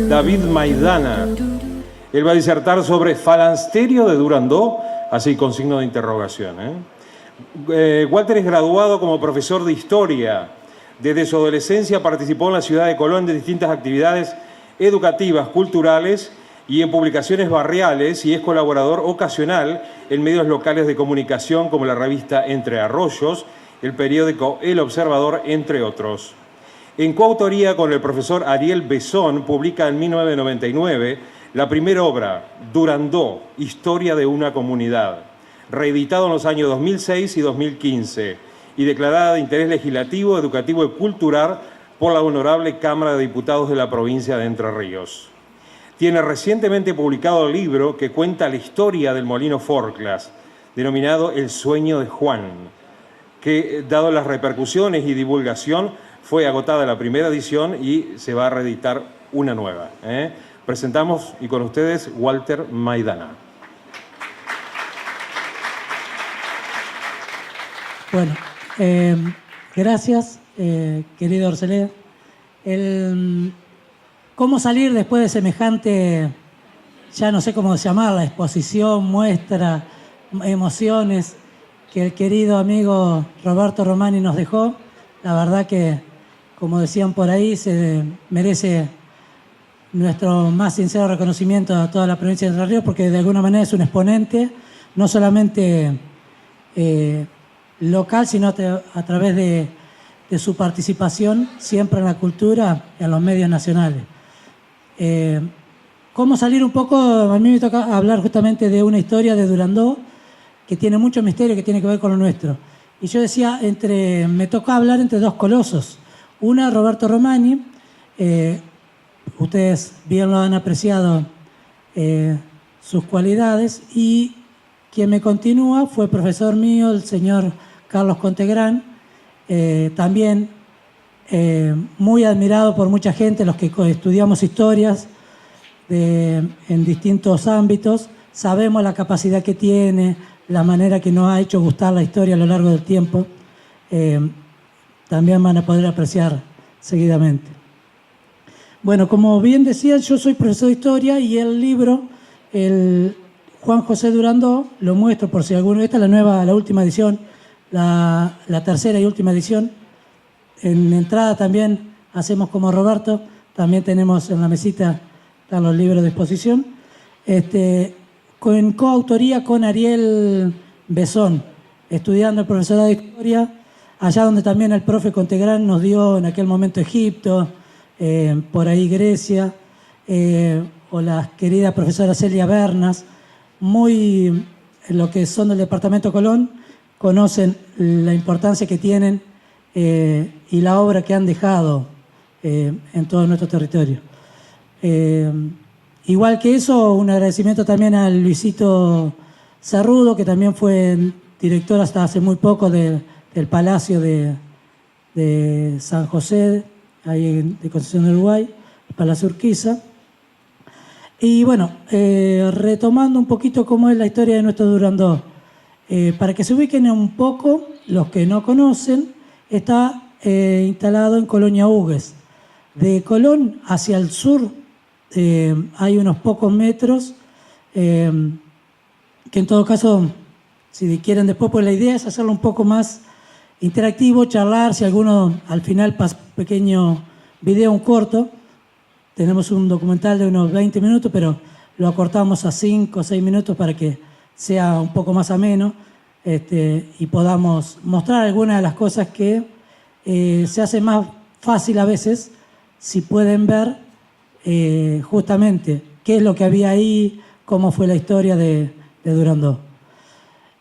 David Maidana. Él va a disertar sobre Falansterio de Durandó, así con signo de interrogación. Walter es graduado como profesor de historia. Desde su adolescencia participó en la ciudad de Colón de distintas actividades educativas, culturales y en publicaciones barriales, y es colaborador ocasional en medios locales de comunicación como la revista Entre Arroyos, el periódico El Observador, entre otros. En coautoría con el profesor Ariel Besón, publica en 1999 la primera obra, Durandó, Historia de una comunidad, reeditado en los años 2006 y 2015, y declarada de interés legislativo, educativo y cultural por la Honorable Cámara de Diputados de la provincia de Entre Ríos. Tiene recientemente publicado el libro que cuenta la historia del molino Forclas, denominado El sueño de Juan, que, dado las repercusiones y divulgación, fue agotada la primera edición y se va a reeditar una nueva. Presentamos, y con ustedes, Walter Maidana. Bueno, gracias, querido Orcelé. ¿Cómo salir después de semejante, ya no sé cómo llamarla, exposición, muestra, emociones que el querido amigo Roberto Romani nos dejó? La verdad que, como decían por ahí, se merece nuestro más sincero reconocimiento a toda la provincia de Entre Ríos, porque de alguna manera es un exponente, no solamente local, sino a través de su participación siempre en la cultura y en los medios nacionales. ¿Cómo salir un poco? A mí me toca hablar justamente de una historia de Durandó que tiene mucho misterio, que tiene que ver con lo nuestro. Y yo decía, me toca hablar entre dos colosos. Una, Roberto Romani, ustedes bien lo han apreciado, sus cualidades, y quien me continúa fue profesor mío, el señor Carlos Contegrán, también muy admirado por mucha gente, los que estudiamos historias en distintos ámbitos, sabemos la capacidad que tiene, la manera que nos ha hecho gustar la historia a lo largo del tiempo, también van a poder apreciar seguidamente. Bueno, como bien decía, yo soy profesor de historia y el libro, el Juan José Durandó, lo muestro por si alguno, esta es la última edición, la tercera y última edición. En entrada también hacemos como Roberto, también tenemos en la mesita, están los libros de exposición, con coautoría con Ariel Besón, estudiando el profesorado de historia, allá donde también el profe Contegrán nos dio en aquel momento Egipto, por ahí Grecia, o la querida profesora Celia Bernas, muy lo que son del departamento Colón, conocen la importancia que tienen y la obra que han dejado en todo nuestro territorio. Igual que eso, un agradecimiento también a Luisito Cerrudo, que también fue director hasta hace muy poco del Palacio de San José, ahí de Concepción del Uruguay, el Palacio Urquiza. Y bueno, retomando un poquito cómo es la historia de nuestro Durandó, para que se ubiquen un poco, los que no conocen, está instalado en Colonia Hugues. De Colón hacia el sur hay unos pocos metros, que en todo caso, si quieren después, pues la idea es hacerlo un poco más interactivo, charlar, si alguno al final pasa un pequeño video, un corto. Tenemos un documental de unos 20 minutos, pero lo acortamos a 5 o 6 minutos para que sea un poco más ameno y podamos mostrar algunas de las cosas que se hace más fácil a veces si pueden ver justamente qué es lo que había ahí, cómo fue la historia de Durandó.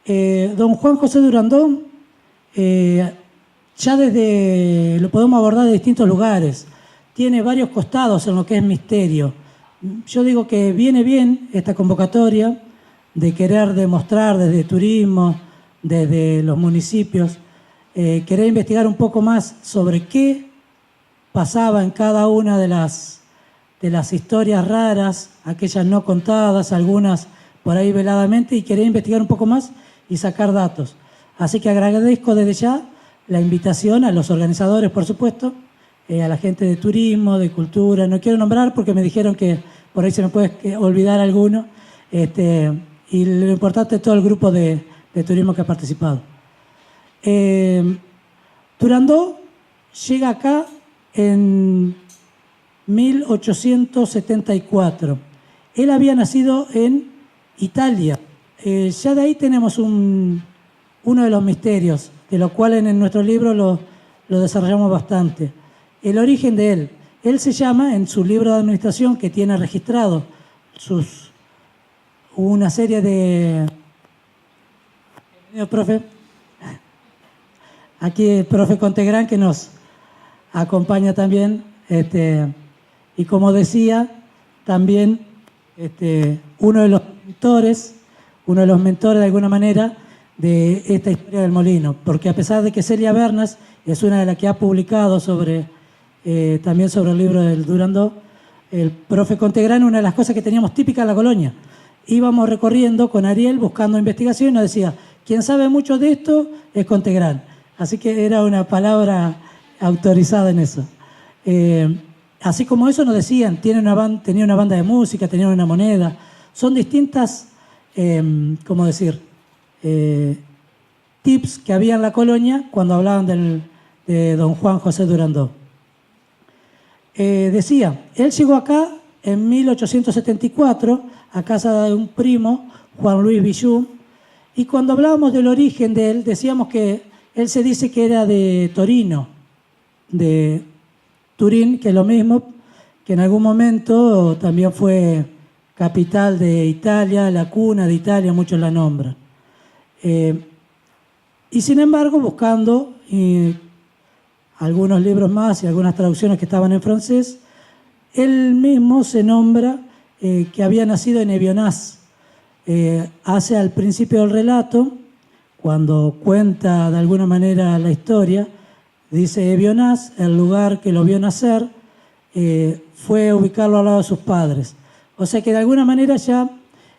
Don Juan José Durandó, ya lo podemos abordar de distintos lugares. Tiene varios costados en lo que es misterio. Yo digo que viene bien esta convocatoria de querer demostrar desde turismo, desde los municipios, querer investigar un poco más sobre qué pasaba en cada una de las historias raras, aquellas no contadas, algunas por ahí veladamente, y querer investigar un poco más y sacar datos. Así que agradezco desde ya la invitación a los organizadores, por supuesto, a la gente de turismo, de cultura. No quiero nombrar porque me dijeron que por ahí se me puede olvidar alguno. Y lo importante es todo el grupo de turismo que ha participado. Durandó llega acá en 1874. Él había nacido en Italia. Ya de ahí tenemos uno de los misterios, de lo cual en nuestro libro lo desarrollamos bastante. El origen de él. Él se llama, en su libro de administración, que tiene registrado una serie de... profe. Aquí el profe Contegrán, que nos acompaña también. Y como decía, también uno de los mentores de alguna manera de esta historia del molino, porque a pesar de que Celia Bernas es una de las que ha publicado también sobre el libro del Durandó, el profe Contegrán, una de las cosas que teníamos típica en la colonia, íbamos recorriendo con Ariel buscando investigación y nos decía, quien sabe mucho de esto es Contegrán, así que era una palabra autorizada en eso. Así como eso nos decían, tenía una banda de música, tenían una moneda. Son distintas, ¿cómo decir? Tips que había en la colonia cuando hablaban de don Juan José Durandó. Decía, él llegó acá en 1874 a casa de un primo, Juan Luis Villú, y cuando hablábamos del origen de él, decíamos que él se dice que era de Torino, de Turín, que es lo mismo, que en algún momento también fue capital de Italia, la cuna de Italia, muchos la nombran. Y sin embargo, buscando algunos libros más y algunas traducciones que estaban en francés, él mismo se nombra que había nacido en Evionás. Hace al principio del relato, cuando cuenta de alguna manera la historia, dice Evionás, el lugar que lo vio nacer, fue ubicarlo al lado de sus padres. O sea que de alguna manera ya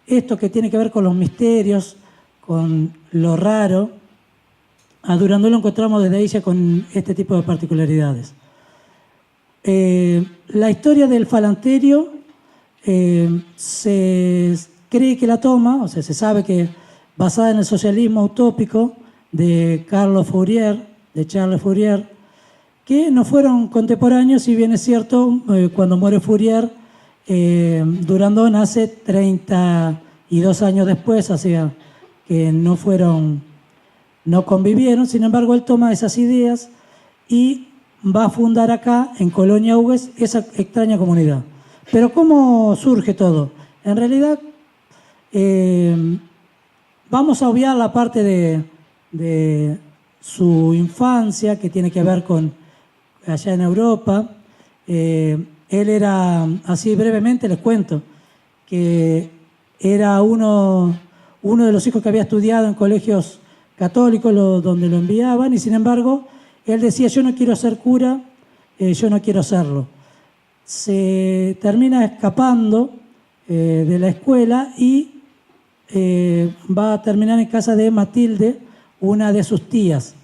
esto que tiene que ver con los misterios, con lo raro, a Durandó lo encontramos desde ahí ya con este tipo de particularidades. La historia del falanterio se cree que la toma, o sea, se sabe que basada en el socialismo utópico de Charles Fourier, que no fueron contemporáneos, si bien es cierto, cuando muere Fourier, Durandó nace 32 años después, o sea, que no convivieron. Sin embargo, él toma esas ideas y va a fundar acá, en Colonia Hugues, esa extraña comunidad. Pero ¿cómo surge todo? En realidad, vamos a obviar la parte de su infancia, que tiene que ver con allá en Europa. Él era, así brevemente les cuento, que era uno de los hijos que había estudiado en colegios católicos donde lo enviaban, y sin embargo, él decía, yo no quiero ser cura, yo no quiero serlo. Se termina escapando de la escuela y va a terminar en casa de Matilde, una de sus tías.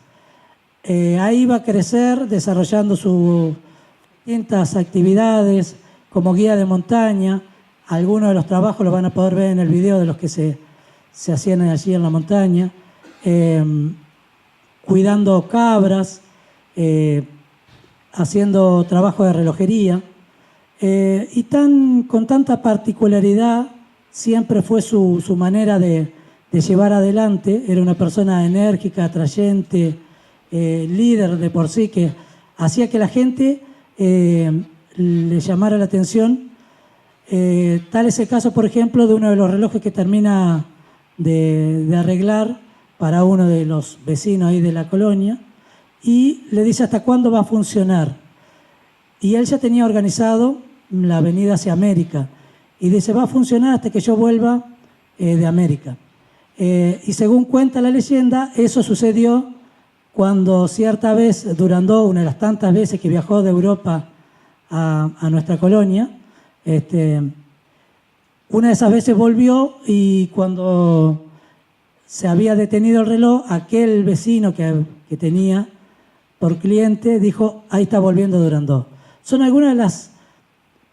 Ahí va a crecer desarrollando sus distintas actividades como guía de montaña. Algunos de los trabajos los van a poder ver en el video de los que se hacían allí en la montaña. Cuidando cabras, haciendo trabajo de relojería. Y con tanta particularidad siempre fue su manera de llevar adelante. Era una persona enérgica, atrayente, líder de por sí, que hacía que la gente le llamara la atención. Tal es el caso, por ejemplo, de uno de los relojes que termina de arreglar para uno de los vecinos ahí de la colonia, y le dice hasta cuándo va a funcionar. Y él ya tenía organizado la avenida hacia América, y dice, va a funcionar hasta que yo vuelva de América. Y según cuenta la leyenda, eso sucedió cuando cierta vez Durandó, una de las tantas veces que viajó de Europa a nuestra colonia, una de esas veces volvió, y cuando se había detenido el reloj, aquel vecino que tenía por cliente, dijo, ahí está volviendo Durandó. Son algunas de las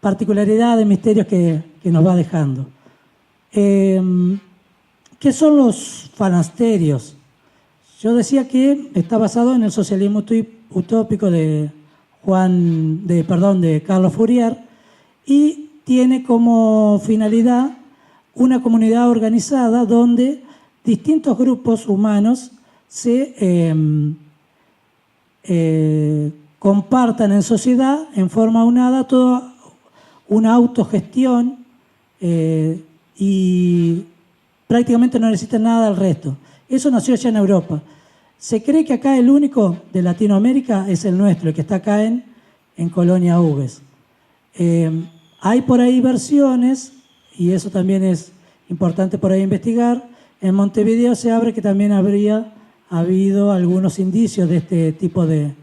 particularidades, misterios que nos va dejando. ¿Qué son los falansterios? Yo decía que está basado en el socialismo utópico de Carlos Fourier, y tiene como finalidad una comunidad organizada donde distintos grupos humanos se compartan en sociedad en forma aunada toda una autogestión y prácticamente no necesitan nada del resto. Eso nació ya en Europa. Se cree que acá el único de Latinoamérica es el nuestro, el que está acá en Colonia Hugues. Hay por ahí versiones, y eso también es importante por ahí investigar. En Montevideo se abre que también habría habido algunos indicios de este tipo de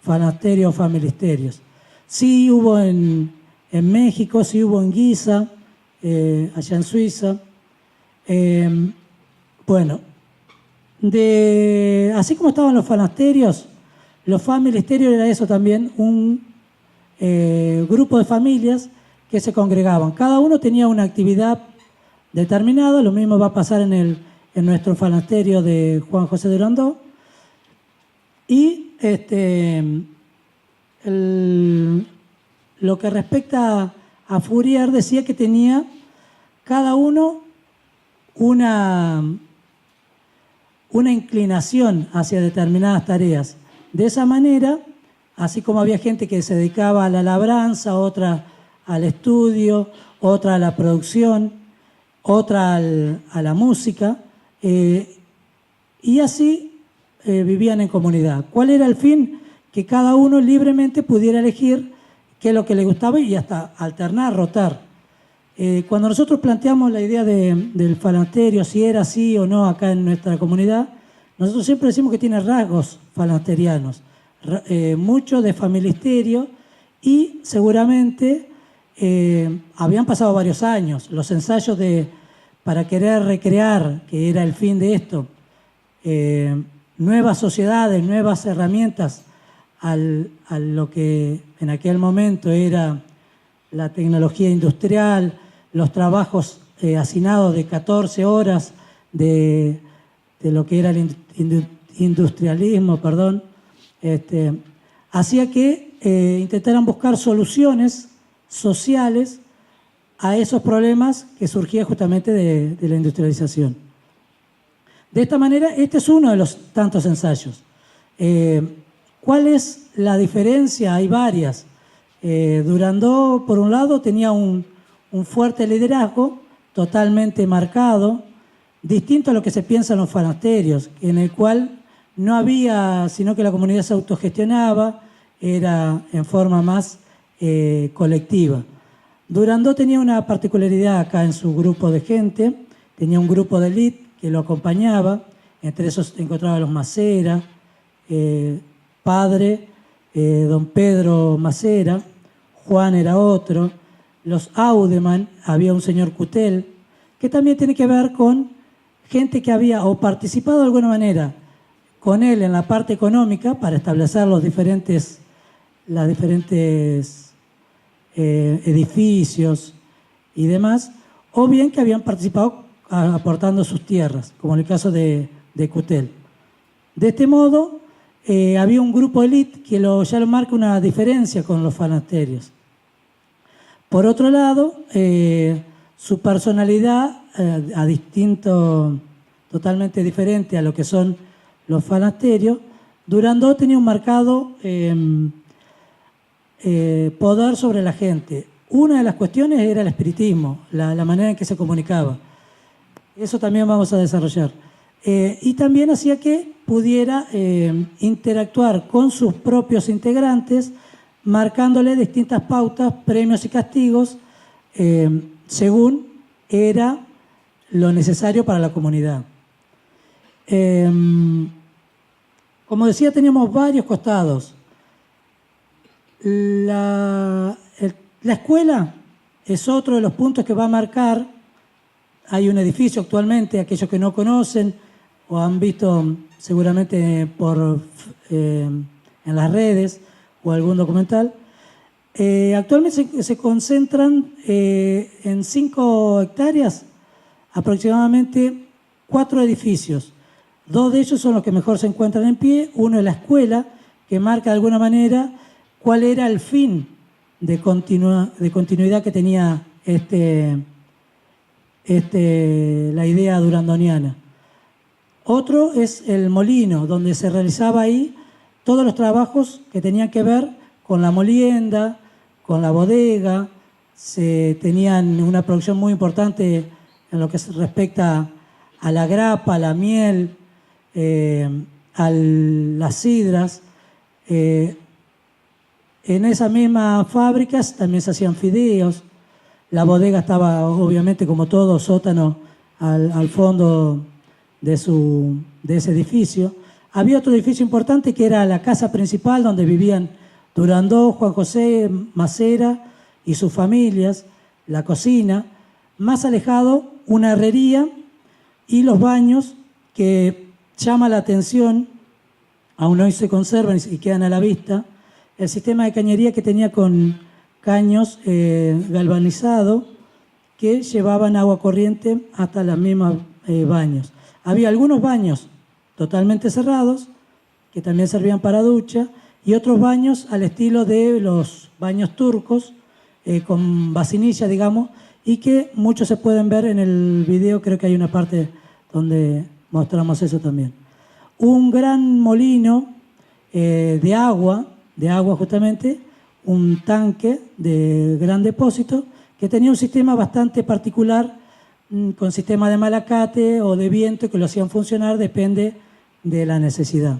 falasterios o familisterios. Sí hubo en México, sí hubo en Guisa, allá en Suiza. Bueno, así como estaban los fanasterios, los familisterios era eso también, un grupo de familias que se congregaban. Cada uno tenía una actividad determinada. Lo mismo va a pasar en nuestro fanasterio de Juan José Durandó. Y lo que respecta a Fourier, decía que tenía cada uno una inclinación hacia determinadas tareas. De esa manera, así como había gente que se dedicaba a la labranza, otra al estudio, otra a la producción, otra a la música, y así vivían en comunidad. ¿Cuál era el fin? Que cada uno libremente pudiera elegir qué es lo que le gustaba y hasta alternar, rotar. Cuando nosotros planteamos la idea del falansterio, si era así o no acá en nuestra comunidad, nosotros siempre decimos que tiene rasgos falansterianos, mucho de familisterio, y seguramente habían pasado varios años. Los ensayos para querer recrear, que era el fin de esto, nuevas sociedades, nuevas herramientas a lo que en aquel momento era la tecnología industrial, los trabajos hacinados de 14 horas de lo que era el industrialismo, hacía que intentaran buscar soluciones sociales a esos problemas que surgían justamente de la industrialización. De esta manera, este es uno de los tantos ensayos. ¿Cuál es la diferencia? Hay varias. Durandó, por un lado, tenía un fuerte liderazgo totalmente marcado, distinto a lo que se piensa en los fanasterios, en el cual no había, sino que la comunidad se autogestionaba, era en forma más colectiva. Durandó tenía una particularidad acá en su grupo de gente, tenía un grupo de élite que lo acompañaba, entre esos encontraba a los Macera, padre, don Pedro Macera, Juan era otro, los Audeman, había un señor Cutel, que también tiene que ver con gente que había o participado de alguna manera con él en la parte económica para establecer los diferentes edificios y demás, o bien que habían participado aportando sus tierras, como en el caso de Cutel. De este modo, había un grupo élite que ya lo marca una diferencia con los fanasterios. Por otro lado, su personalidad, totalmente diferente a lo que son los fanasterios, Durandó tenía un marcado poder sobre la gente. Una de las cuestiones era el espiritismo, la manera en que se comunicaba. Eso también vamos a desarrollar. Y también hacía que pudiera interactuar con sus propios integrantes, marcándole distintas pautas, premios y castigos, según era lo necesario para la comunidad. Como decía, teníamos varios costados. La escuela es otro de los puntos que va a marcar. Hay un edificio actualmente, aquellos que no conocen o han visto seguramente en las redes o algún documental. Actualmente se concentran en 5 hectáreas, aproximadamente 4 edificios. 2 de ellos son los que mejor se encuentran en pie. Uno es la escuela, que marca de alguna manera cuál era el fin de continuidad que tenía la idea durandoniana. Otro es el molino, donde se realizaba ahí todos los trabajos que tenían que ver con la molienda, con la bodega. Se tenían una producción muy importante en lo que respecta a la grapa, a la miel, a las sidras. En esas mismas fábricas también se hacían fideos. La bodega estaba, obviamente, como todo sótano, al fondo de ese edificio. Había otro edificio importante que era la casa principal, donde vivían Durandó, Juan José Macera y sus familias, la cocina. Más alejado, una herrería y los baños, que llama la atención, aún hoy se conservan y quedan a la vista, el sistema de cañería que tenía con caños galvanizados que llevaban agua corriente hasta los mismos baños. Había algunos baños totalmente cerrados, que también servían para ducha, y otros baños al estilo de los baños turcos, con vacinilla, digamos, y que muchos se pueden ver en el video. Creo que hay una parte donde mostramos eso también. Un gran molino de agua justamente, un tanque de gran depósito, que tenía un sistema bastante particular, con sistema de malacate o de viento, que lo hacían funcionar, depende de la necesidad.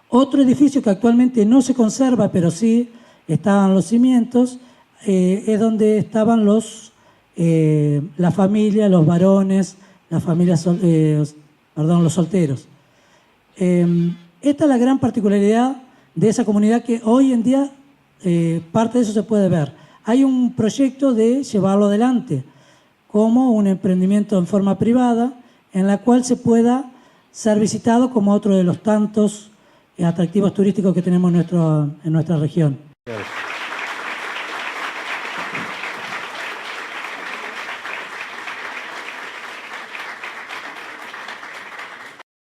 Otro edificio que actualmente no se conserva, pero sí estaban los cimientos, es donde estaban la familia, los varones, las familias, los solteros. Esta es la gran particularidad de esa comunidad, que hoy en día parte de eso se puede ver. Hay un proyecto de llevarlo adelante como un emprendimiento en forma privada, en la cual se pueda ser visitado como otro de los tantos atractivos turísticos que tenemos en nuestra región.